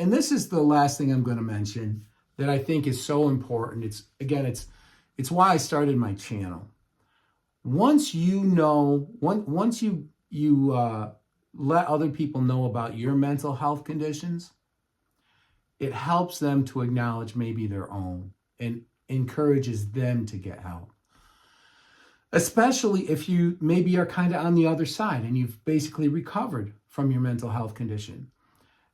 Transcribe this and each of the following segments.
and this is the last thing I'm going to mention that I think is so important. It's why I started my channel. Once you know, once you let other people know about your mental health conditions, it helps them to acknowledge maybe their own and encourages them to get help. Especially if you maybe are kind of on the other side and you've basically recovered from your mental health condition.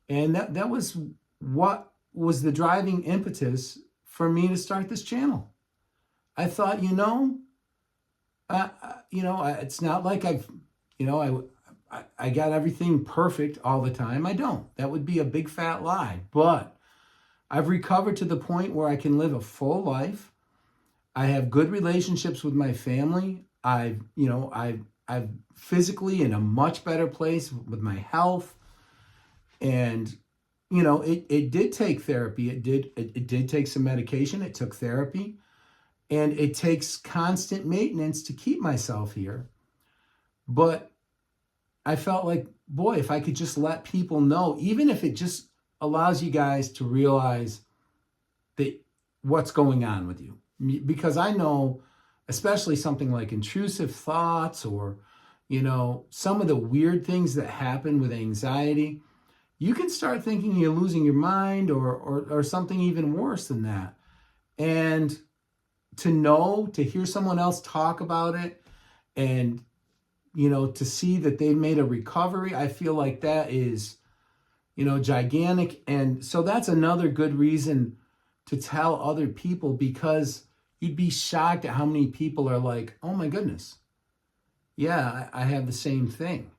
And that was what was the driving impetus for me to start this channel. I thought, it's not like I got everything perfect all the time. I don't. That would be a big fat lie. But I've recovered to the point where I can live a full life. I have good relationships with my family. I've physically in a much better place with my health. And, it did take therapy. It did take some medication. It took therapy. And it takes constant maintenance to keep myself here. But I felt like, boy, if I could just let people know, even if it just allows you guys to realize that what's going on with you. Because I know, especially something like intrusive thoughts or, some of the weird things that happen with anxiety, you can start thinking you're losing your mind or something even worse than that. And to hear someone else talk about it and, to see that they made a recovery, I feel like that is, gigantic. And so that's another good reason to tell other people, because you'd be shocked at how many people are like, oh my goodness, yeah, I have the same thing.